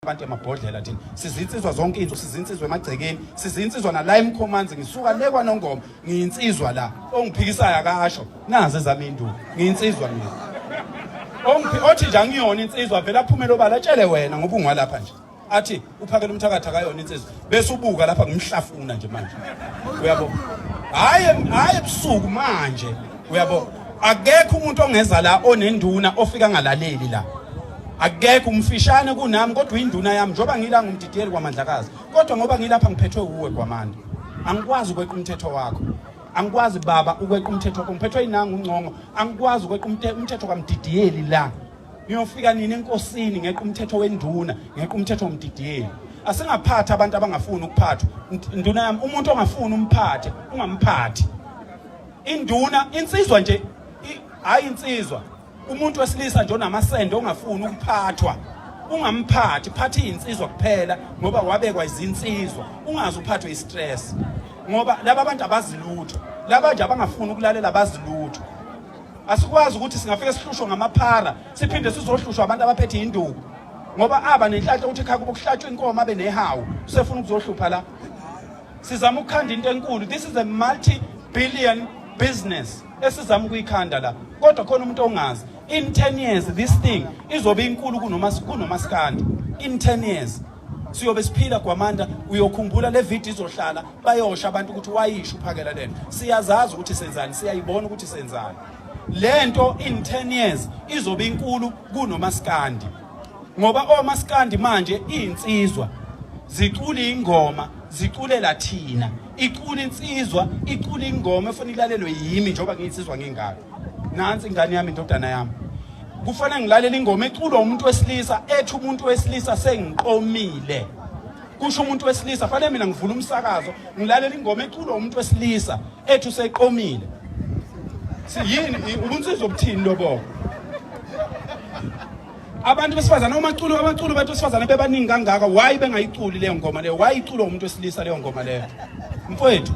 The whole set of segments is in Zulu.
abantu emabhodlela thina sizinsizwa zonke izinto sizinsizwa emagcekeni sizinsizwa nala emkhomanzi ngisuka le kwaNongoma ngiyinsizwa la ongiphikisayo akasho nazi ezami induku ngiyinsizwa mina othi nje angiyona insizwa vela aphumela obala atshele wena ngoba ungwalapha nje athi uPhakelumthakathi akayona insizwa bese ubuka lapha ngimhlafuna nje manje uyabo hayi ebusuku manje uyabo akekho umuntu ongeza la onenduna ofika ngalaleli la akekho umfishane kunami kodwa induna yami njoba ngila ngumdidiyeli kwaMandlakazi kodwa ngoba ngilapha ngiphethwe uwe kwaManda angikwazi ukweqa umthetho wakho angikwazi baba ukweqa umthetho wakho ngiphethwe inanga uncongo angikwazi ukweqa umthetho kwaMdidiyeli la ngiyofika nini enkosini ngeqa umthetho wenduna ngeqa umthetho womdidiyeli asingaphatha abantu abangafuni ukuphathwa induna yami umuntu ongafuni umphathe ungamphathi induna insizwa nje hayi insizwa umuntu wesilisa nje onamasende ongafuni ukuphathwa ungamphathi phathi insizwa kuphela ngoba wabekwa izinsizwa ungazi uphathwe istress ngoba laba abantu abazilutho laba nje abangafuni ukulalela abazilutho asikwazi ukuthi singafike sihlushwe ngamaphara siphinde sizohlushwa abantu abaphethe induku ngoba aba nenhlanhla ukuthi ekhaya kuba kuhlatshwe inkomo abe nehawu usefuna ukuzohlupha la sizama ukukhanda into enkulu this is a multi-billion business esizama ukuyikhanda la kodwa khona umuntu ongazi in 10 years this thing izobe inkulu kunomaskandi in 10 years siyobe siphila kwaManda uyokhumbula le video izohlala bayosha abantu ukuthi wayisho uphakela lena siyazazi ukuthi senzani siyayibona ukuthi senzani lento in 10 years izobe inkulu kunomaskandi ngoba omaskandi manje insizwa zicula ingoma ziculela thina icula insizwa icula ingoma efuna ilalelwe yimi njoba ngiyinsizwa ngingaka nansi ingane yami indodana yami kufanele ngilalela ingoma eculwa umuntu wesilisa ethi umuntu wesilisa sengiqomile kusho umuntu wesilisa fanele mina ngivula umsakazo ngilalela ingoma eculwa umuntu wesilisa ethi useqomile siyini ubunsizwa obuthini lobo abantu besifazana abaculi abantu besifazana bebaningi kangaka why bengayiculi leyo ngoma leyo why iculwa umuntu wesilisa leyo ngoma leyo mfowethu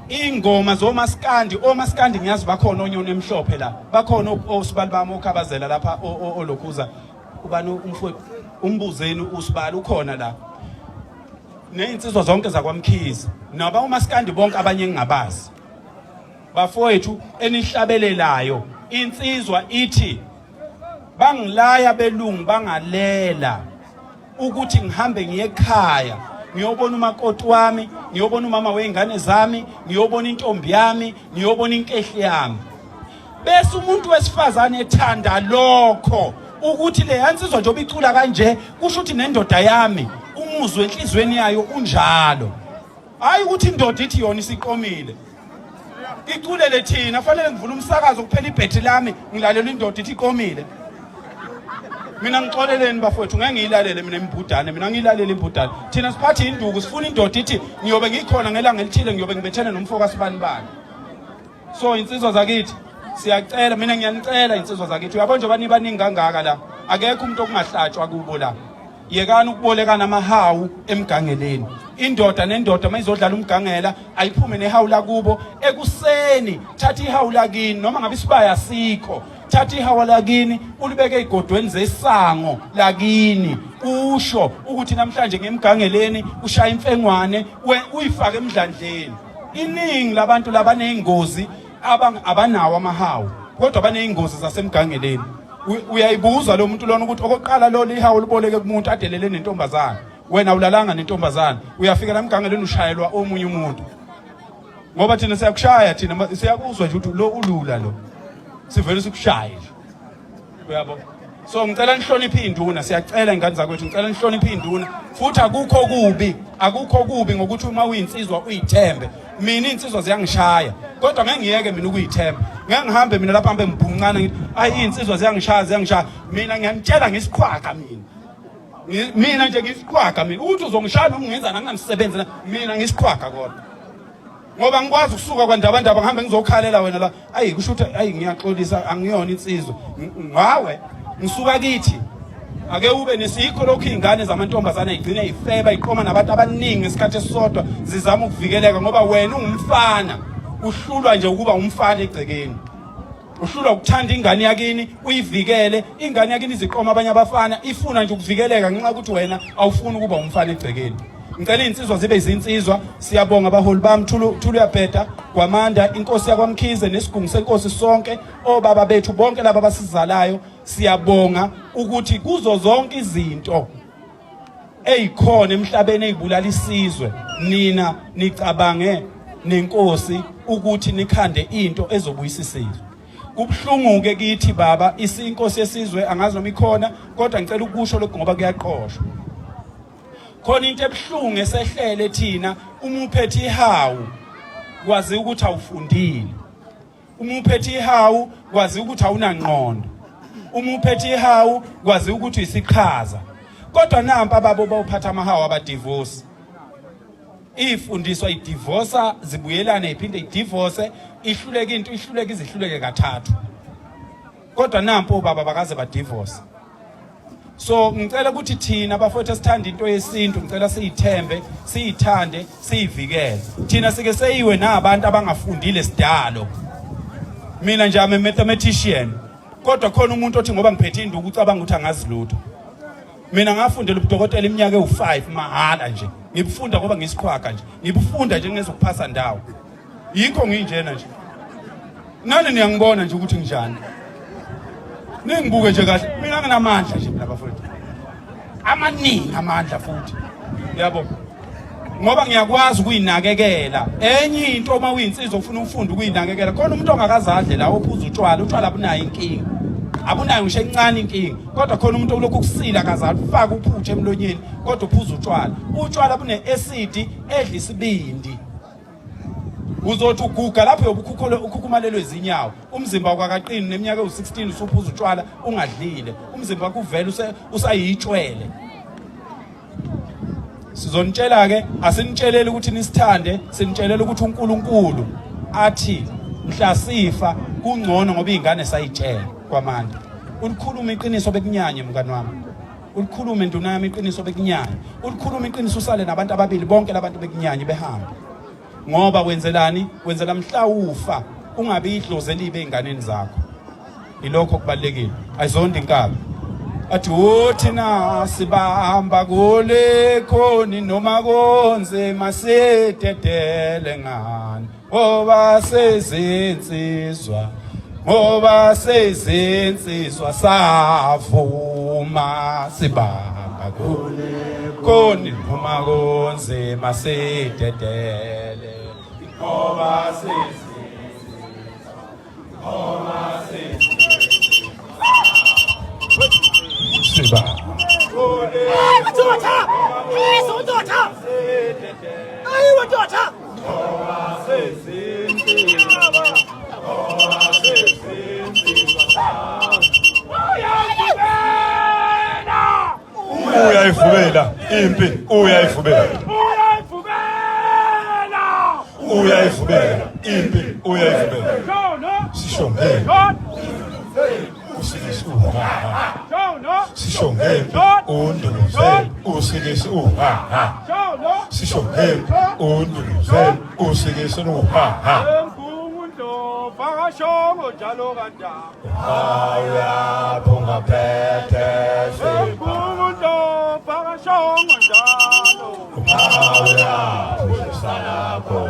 ingoma omaskandi ngiyazi bakhona onyoni emhlophe la bakhona osibali bami okhabazela lapha olokhuza ubani umfowethu umbuzeni usibali ukhona la nezinsizwa zonke zakwaMkhize naba umaskandi bonke abanye engingabazi bafowethu enihlabelelayo insizwa ithi bangilaya belungu bangalela ukuthi ngihambe ngiye ekhaya ngiyobona umakoti wami ngiyobona umama weingane zami ngiyobona intombi yami ngiyobona inkehli yami bese umuntu wesifazane ethanda lokho ukuthi le yansizwa nje obicula kanje kusho ukuthi nendoda yami umuzwe enhlizweni yayo unjalo hayi ukuthi indoda ithi yona isiqomile iculele thina fanele ngivula umsakazo kuphela ibhethi lami ngilalela indoda ithi iqomile mina ngixoleleni bafowethu ngeke ngiyilalele mina imbudane mina ngiyilalele imbudane thina siphathi induku sifuna indoda ithi ngiyobe ngikhona ngelanga elithile ngiyobe ngibethene nomfoka sibani bani so insizwa zakithi siyacela mina ngiyanicela insizwa zakithi uyabona nje bani baningi kangaka la akekho umuntu okungahlatshwa kubo la yekani ukubolekana amahawu emgangeleni indoda nendoda mayizodlala umgangela ayiphume nehawu la kubo ekuseni thatha ihawu lakini noma ngabe isibaya sikho thatha ihawu lakini ulibeke igodweni zesango lakini usho ukuthi namhlanje ngemgangeleni ushaya imfengwane uyifake emdlandleni iningi labantu labaneyingozi abanawo amahawu kodwa baneyingozi zasemgangeleni uyayibuza lo muntu lona ukuthi okoqala lo lihawu liboleke kumuntu adelele nentombazana wena ulalanga nentombazana uyafika la emgangeleni ushayelwa omunye umuntu ngoba thina siyakushaya thina siyakuzwa nje ukuthi lo ulula lo sivele sikushaye uyabo so ngicela nihloniphe induna siyacela ingane zakwethu ngicela nihloniphe induna futhi akukho kubi ngokuthi uma uyinsizwa uyithembe mina insizwa ziyangishaya kodwa ngeke ngiyeke mina ukuyithemba ngeke ngihambe mina lapha hambe ngibhunqana ngithi ayi insizwa ziyangishaya mina ngiyanitshela ngisikhwaga mina nje ngisikhwaga mina uthi uzongishaya ungenza nangamsebenzi mina ngisikhwaga kodwa ngoba ngikwazi ukusuka kwaNdabandaba ngihambe ngizokhalela wena la ayi kusho ukuthi ayi ngiyaxolisa angiyona insizwa ngawe ngisuka kithi ake ube nesikho lokho ingane zamantombazana igcine ifeba iqoma nabantu abaningi ngesikhathi esisodwa zizama ukuvikeleka ngoba wena ungumfana uhlulwa nje ukuba umfana egcekeni uhlulwa ukuthanda ingane yakini uyivikele ingane yakini iziqoma abanye abafana ifuna nje ukuvikeleka ngenxa ukuthi wena awufuni ukuba umfana egcekeni. Ngicela insizwa zibe izinsizwa. Siyabonga abaholi bami Thulu uyabheda kwaManda inkosi yakwaMkhize nesigungu senkosi sonke obaba bethu bonke laba abasizalayo siyabonga ukuthi kuzo zonke izinto eyikhona emhlabeni ezibulala isizwe nina nicabange nenkosi ukuthi nikhande into ezobuyisa isizwe. Kubhlungu ke kithi baba inkosi yesizwe angazi noma ikhona kodwa ngicela ukusho lokho ngoba kuyaqoshwa. Khona into ebhlungu esehlele thina uma uphethe ihawu kwazi ukuthi awufundile. Uma uphethe ihawu kwazi ukuthi awunangqondo. Uma uphethe ihawu kwazi ukuthi uyisiqhaza. Kodwa nampa babo bawuphatha amahawu abadivorce. Ifundiswa idivorce zibuyelana iphinde idivorce ihluleke into ihluleke izihluleke kathathu. Kodwa nampo baba bakaze badivorce. So ngicela ukuthi thina bafowethu esithanda into yesintu ngicela siyithembe, siyithande, siyivikele. Thina sike seyiwe nabantu abangafundile sidalo. Mina nje ame mathematician. Kodwa khona umuntu othi ngoba ngiphethe induku ucabanga ukuthi angazi lutho. Mina ngafundela ubudokotela iminyaka ewu5 mahala nje. Ngibufunda ngoba ngisikhwaka nje. Ngibufunda nje ngezokuphasa ndawo. Yikho nginjena nje. Nani niyangibona nje ukuthi njani. Ningibuke nje kahle. Mina nginamandla nje mina bafowethu. Amaningi amandla futhi. Yabo. Ngoba ngiyakwazi ukuyinakekela. Enye into uma uyinsizwa ufuna ufunda ukuyinakekela. Khona umuntu ongakazadle la ophuza utshwala abunayo inkinga. Abunayo ngisho encane inkinga. Kodwa khona umuntu olokhu kusila akazali ufaka uphuthe emlonyeni kodwa uphuza utshwala. Utshwala bune acid edla isibindi. Uzothi uguga lapho ukukhumalelwe izinyawo. Umzimba wakaqini neminyaka ewu16 usuphuza utshwala ungadlile. Umzimba wakho uvela usayitshwele. Sizontshela ke asinitshelele ukuthi nisithande, sinitshelele ukuthi uNkulunkulu athi mhla sifa kungcono ngoba izingane sayitshela kwaManda. Ulikhuluma iqiniso bekunyanye mngani wami. Ulikhulume nduna yami iqiniso bekunyanye. Ulikhuluma iqiniso usale nabantu ababili bonke labantu bekunyanye behamba. Ngoba wenzelani? Wenzela mhla ufa ungabe idloze libe einganeni zakho. Ilokho kubalekile. Ayizonda inkaba. Athi uthina sibahamba kule khoni noma konze masededele ngani. Ngoba sezinsizwa savuma sibahamba kule khoni noma konze masededele. Ngoba uyayivubela impi uyayivubela impi uyayivubela sishongele sishongele unduluze usikise sishongele unduluze usikise Shongo jalo ganda. Haya punga pete Mundo para shongo jalo. Haya salako.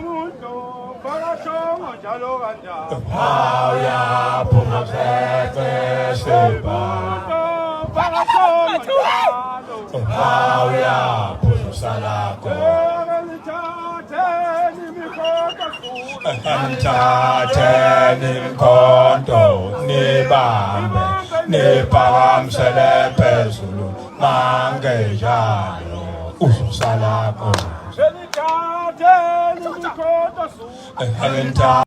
Mundo para shongo jalo ganda. Haya punga pete para shongo jalo. Haya salako. Antateni mkhonto nibambe niphakamsele phezulu mangejalo uzosalako